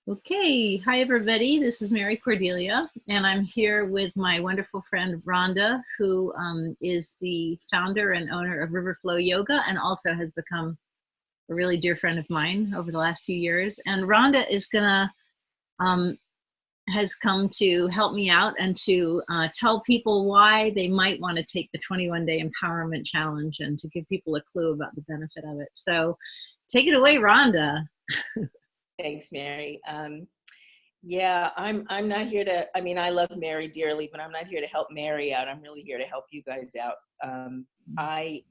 Okay, hi everybody. This is Mary Cordelia, and I'm here with my wonderful friend Rhonda, who is the founder and owner of Riverflow Yoga, and also has become a really dear friend of mine over the last few years. And Rhonda is um, has come to help me out and to tell people why they might want to take the 21-day empowerment challenge and to give people a clue about the benefit of it. So, take it away, Rhonda. Thanks, Mary. Yeah, I'm not here to, I mean, I love Mary dearly, but I'm not here to help Mary out. I'm really here to help you guys out. I,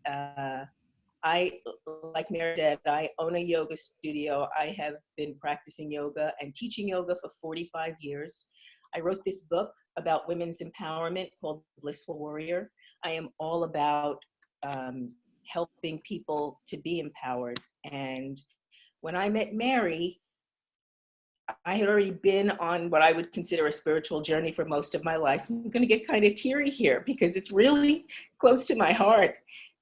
like Mary said, I own a yoga studio. I have been practicing yoga and teaching yoga for 45 years. I wrote this book about women's empowerment called Blissful Warrior. I am all about helping people to be empowered. And when I met Mary, I had already been on what I would consider a spiritual journey for most of my life. I'm going to get kind of teary here because it's really close to my heart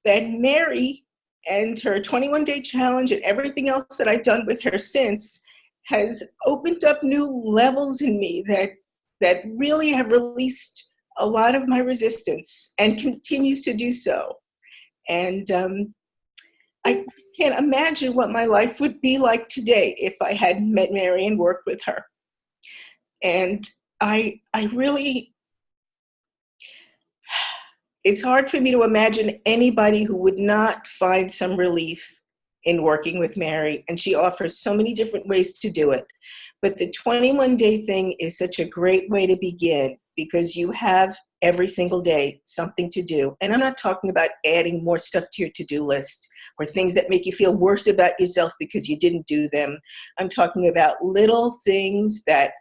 that Mary and her 21-day challenge and everything else that I've done with her since has opened up new levels in me that really have released a lot of my resistance and continues to do so. And I can't imagine what my life would be like today if I hadn't met Mary and worked with her. And I really, it's hard for me to imagine anybody who would not find some relief in working with Mary. And she offers so many different ways to do it. But the 21-day thing is such a great way to begin because you have every single day something to do. And I'm not talking about adding more stuff to your to-do list or things that make you feel worse about yourself because you didn't do them. I'm talking about little things that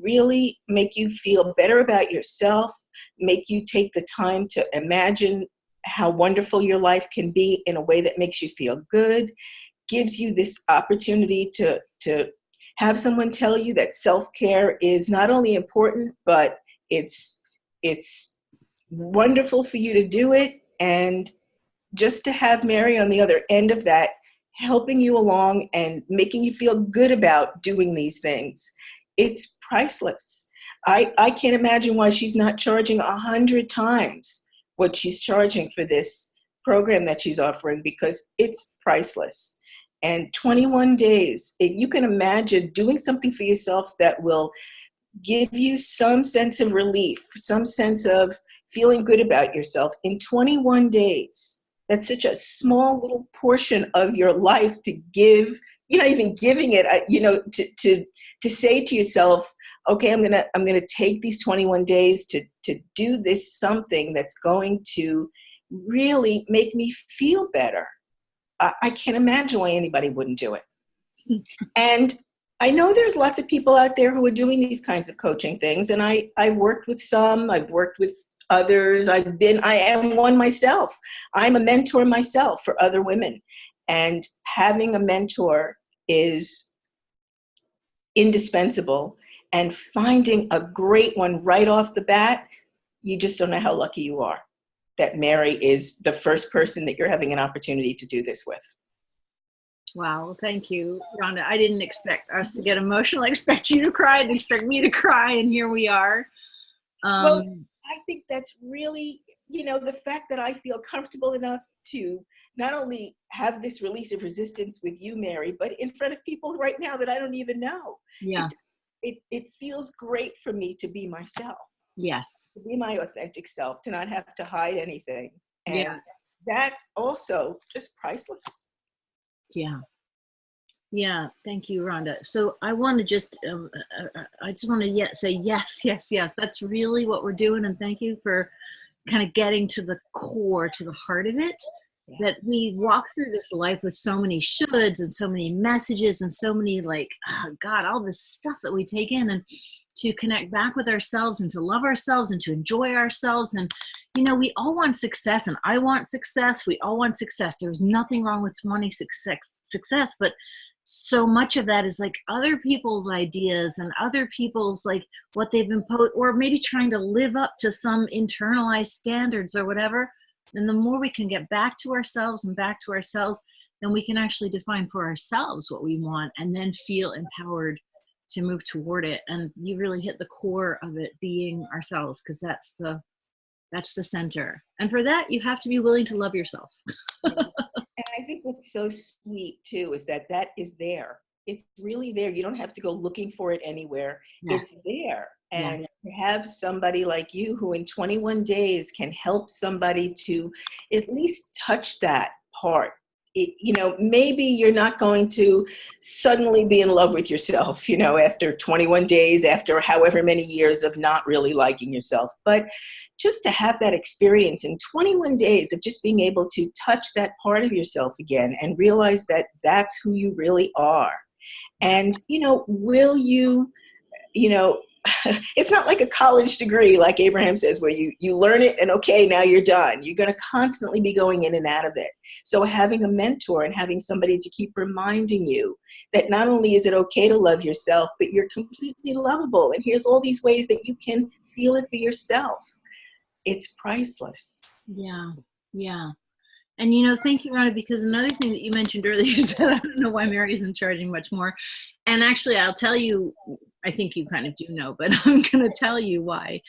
really make you feel better about yourself, make you take the time to imagine how wonderful your life can be in a way that makes you feel good, gives you this opportunity to have someone tell you that self-care is not only important, but it's wonderful for you to do it. And just to have Mary on the other end of that, helping you along and making you feel good about doing these things, it's priceless. I can't imagine why she's not charging 100 times what she's charging for this program that she's offering, because it's priceless. And 21 days, if you can imagine doing something for yourself that will give you some sense of relief, some sense of feeling good about yourself in 21 days, that's such a small little portion of your life to give. You're not even giving it, to say to yourself, okay, I'm gonna take these 21 days to do this something that's going to really make me feel better. I can't imagine why anybody wouldn't do it. And I know there's lots of people out there who are doing these kinds of coaching things, and I've worked with some, I've worked with others, I am one myself. I'm a mentor myself for other women, and having a mentor is indispensable. And finding a great one right off the bat, you just don't know how lucky you are that Mary is the first person that you're having an opportunity to do this with. Wow, thank you, Rhonda. I didn't expect us to get emotional. I expect you to cry. I didn't expect me to cry, and here we are. Well, I think that's really, the fact that I feel comfortable enough to not only have this release of resistance with you, Mary, but in front of people right now that I don't even know. Yeah. It feels great for me to be myself. Yes. To be my authentic self, to not have to hide anything. And Yes. that's also just priceless. Yeah. Yeah. Thank you, Rhonda. So I want to just, I just want to say yes, yes, yes. That's really what we're doing. And thank you for kind of getting to the core, to the heart of it. Yeah. That we walk through this life with so many shoulds and so many messages and so many God, all this stuff that we take in, and to connect back with ourselves and to love ourselves and to enjoy ourselves. And, we all want success, and I want success. We all want success. There's nothing wrong with wanting success, but so much of that is like other people's ideas and other people's what they've imposed, or maybe trying to live up to some internalized standards or whatever. And the more we can get back to ourselves, then we can actually define for ourselves what we want, and then feel empowered to move toward it. And you really hit the core of it, being ourselves, because that's the center. And for that, you have to be willing to love yourself. And I think what's so sweet too is that that is there. It's really there. You don't have to go looking for it anywhere. Yeah. It's there. Yeah. And to have somebody like you who in 21 days can help somebody to at least touch that part. You know, maybe you're not going to suddenly be in love with yourself, you know, after 21 days, after however many years of not really liking yourself. But just to have that experience in 21 days of just being able to touch that part of yourself again and realize that that's who you really are. And, you know, will you, you know, it's not like a college degree, like Abraham says, where you learn it and okay, now you're done. You're going to constantly be going in and out of it. So having a mentor and having somebody to keep reminding you that not only is it okay to love yourself, but you're completely lovable. And here's all these ways that you can feel it for yourself. It's priceless. Yeah. Yeah. And, you know, thank you, Rhonda, because another thing that you mentioned earlier, you said, I don't know why Mary isn't charging much more. And actually, I'll tell you, I think you kind of do know, but I'm going to tell you why.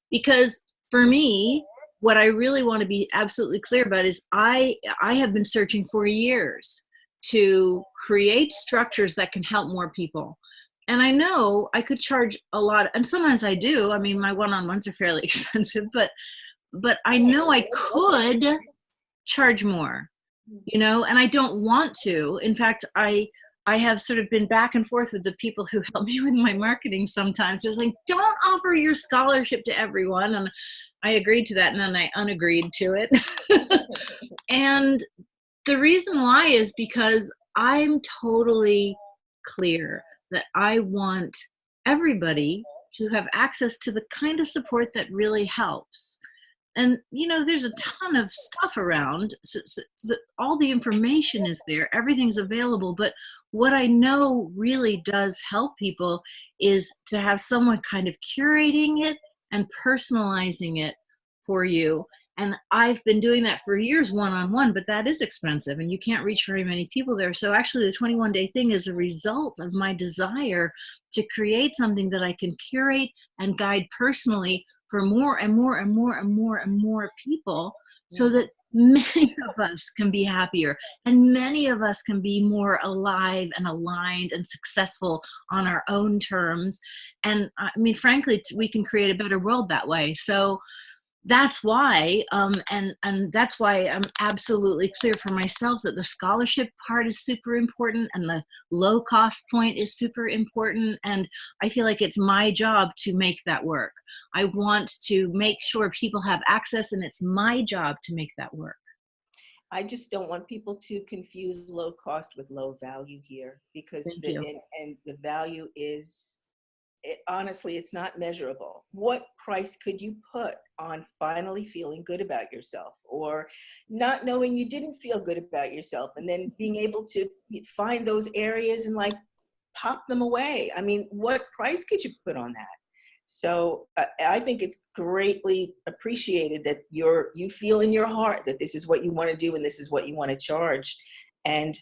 Because for me, what I really want to be absolutely clear about is I have been searching for years to create structures that can help more people. And I know I could charge a lot, and sometimes I do. I mean, my one-on-ones are fairly expensive, but I know I could charge more, you know, and I don't want to. In fact, I have sort of been back and forth with the people who help me with my marketing sometimes. They're like, don't offer your scholarship to everyone. And I agreed to that, and then I unagreed to it. And the reason why is because I'm totally clear that I want everybody to have access to the kind of support that really helps. And, you know, there's a ton of stuff around. So all the information is there. Everything's available. But what I know really does help people is to have someone kind of curating it and personalizing it for you. And I've been doing that for years one-on-one, but that is expensive and you can't reach very many people there. So actually the 21-day thing is a result of my desire to create something that I can curate and guide personally for more and more and more and more and more people, so that many of us can be happier and many of us can be more alive and aligned and successful on our own terms. And I mean, frankly, we can create a better world that way. So that's why, and that's why I'm absolutely clear for myself that the scholarship part is super important and the low cost point is super important. And I feel like it's my job to make that work. I want to make sure people have access, and it's my job to make that work. I just don't want people to confuse low cost with low value here, because the value is, honestly, it's not measurable. What price could you put on finally feeling good about yourself, or not knowing you didn't feel good about yourself and then being able to find those areas and like pop them away? I mean, what price could you put on that? So I think it's greatly appreciated that you feel in your heart that this is what you want to do and this is what you want to charge. And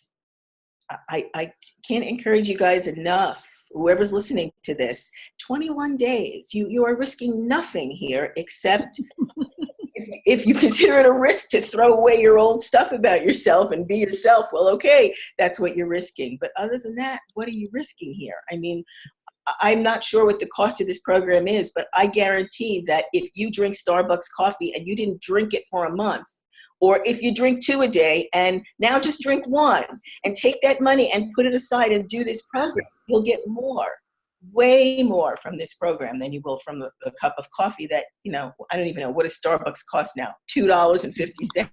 I can't encourage you guys enough, whoever's listening to this. 21 days, you are risking nothing here, except if you consider it a risk to throw away your old stuff about yourself and be yourself, well, okay, that's what you're risking. But other than that, what are you risking here? I mean, I'm not sure what the cost of this program is, but I guarantee that if you drink Starbucks coffee and you didn't drink it for a month, or if you drink 2 a day and now just drink 1 and take that money and put it aside and do this program, you'll get more, way more from this program than you will from a cup of coffee that, you know, I don't even know, what does Starbucks cost now? $2.50,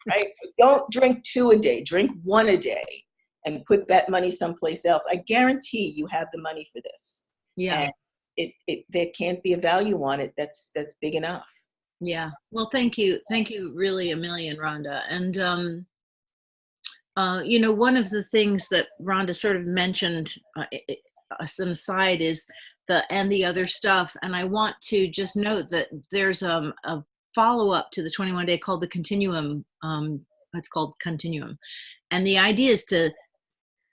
right? So don't drink 2 a day, drink 1 a day and put that money someplace else. I guarantee you have the money for this. Yeah. And there can't be a value on it that's big enough. Yeah. Well, thank you. Thank you really a million, Rhonda. And, you know, one of the things that Rhonda sort of mentioned, some aside, is the other stuff. And I want to just note that there's a follow-up to the 21-day called the Continuum. It's called Continuum. And the idea is to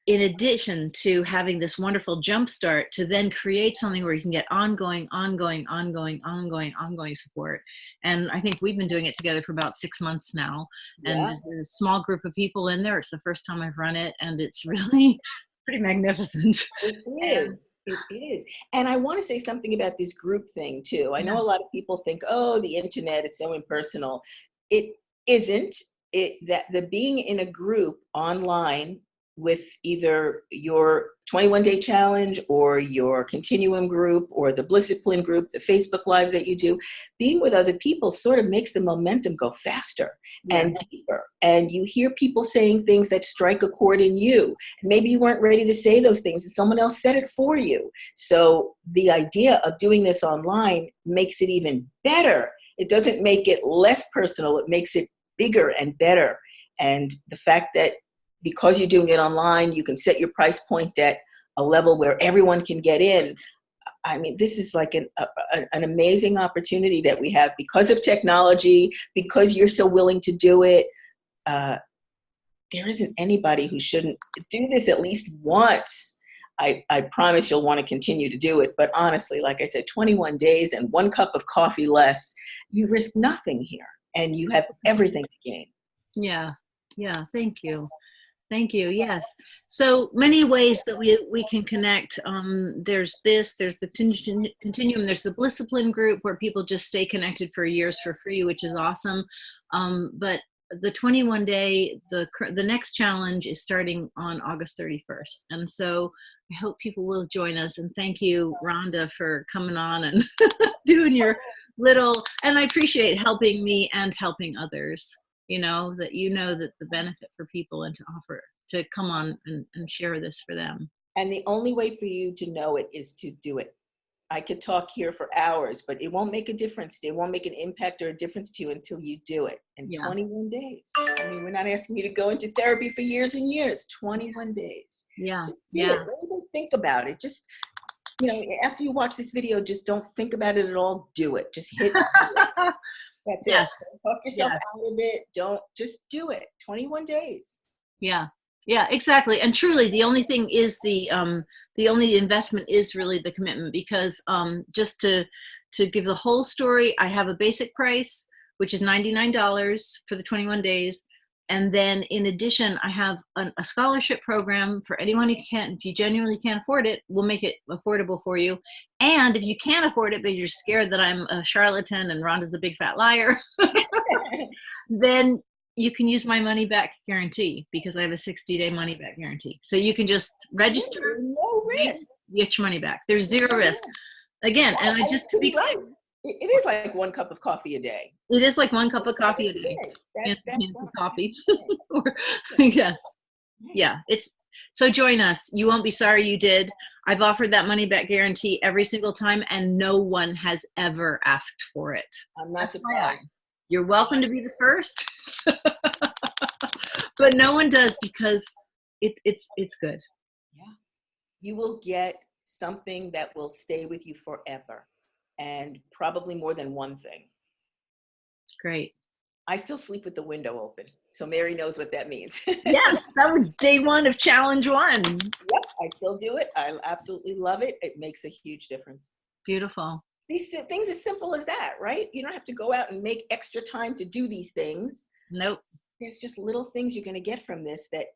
in addition to having this wonderful jump start, to then create something where you can get ongoing support. And I think we've been doing it together for about 6 months now. And Yeah. there's a small group of people in there. It's the first time I've run it, and it's really pretty magnificent. It And is. It is. And I want to say something about this group thing too. I yeah, know a lot of people think, oh, the internet, it's so impersonal. It isn't. That the being in a group online with either your 21-day challenge or your continuum group or the Blissipline group, the Facebook lives that you do, being with other people sort of makes the momentum go faster yeah, and deeper. And you hear people saying things that strike a chord in you. And maybe you weren't ready to say those things and someone else said it for you. So the idea of doing this online makes it even better. It doesn't make it less personal. It makes it bigger and better. And the fact that because you're doing it online, you can set your price point at a level where everyone can get in. I mean, this is like an amazing opportunity that we have because of technology, because you're so willing to do it. There isn't anybody who shouldn't do this at least once. I promise you'll want to continue to do it. But honestly, like I said, 21 days and 1 cup of coffee less, you risk nothing here and you have everything to gain. yeah, yeah. Thank you. Thank you. Yes. So many ways that we can connect. There's this, there's the continuum, there's the Blissipline group where people just stay connected for years for free, which is awesome. But the 21 day, the next challenge is starting on August 31st. And so I hope people will join us. And thank you, Rhonda, for coming on and doing your little, and I appreciate helping me and helping others. That the benefit for people and to offer to come on and share this for them. And the only way for you to know it is to do it. I could talk here for hours, but it won't make a difference. It won't make an impact or a difference to you until you do it in 21 days. I mean, we're not asking you to go into therapy for years and years, 21 days. Yeah. Just do it. Don't even think about it. Just, after you watch this video, just don't think about it at all. Do it. Just hit do it. That's Yes. it. Don't talk yourself out of it. Don't, just do it. 21 days. Yeah. Yeah, exactly. And truly the only thing is the only investment is really the commitment, because just to give the whole story, I have a basic price, which is $99 for the 21 days. And then in addition, I have a scholarship program for anyone who can't, if you genuinely can't afford it, we'll make it affordable for you. And if you can't afford it, but you're scared that I'm a charlatan and Rhonda's a big fat liar, then you can use my money back guarantee, because I have a 60-day money back guarantee. So you can just register, no risk, get your money back. There's zero risk. Again, and I just to be clear, it is like 1 cup of coffee a day. It is like 1 cup of coffee a day. That's coffee. Yes. Yeah. So join us. You won't be sorry you did. I've offered that money back guarantee every single time, and no one has ever asked for it. I'm not surprised. You're welcome to be the first, but no one does, because it's good. Yeah. You will get something that will stay with you forever, and probably more than one thing. Great. I still sleep with the window open, so Mary knows what that means. Yes, that was day 1 of challenge 1. Yep, I still do it. I absolutely love it. It makes a huge difference. Beautiful. These things as simple as that, right? You don't have to go out and make extra time to do these things. Nope. There's just little things you're going to get from this that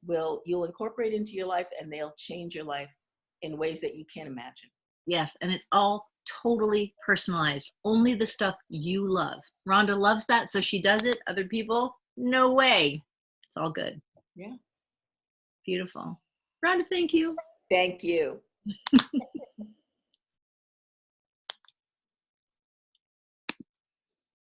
you'll incorporate into your life, and they'll change your life in ways that you can't imagine. Yes, and it's all totally personalized. Only the stuff you love. Rhonda loves that, so she does it. Other people, no way. It's all good. Yeah. Beautiful. Rhonda, thank you. Thank you.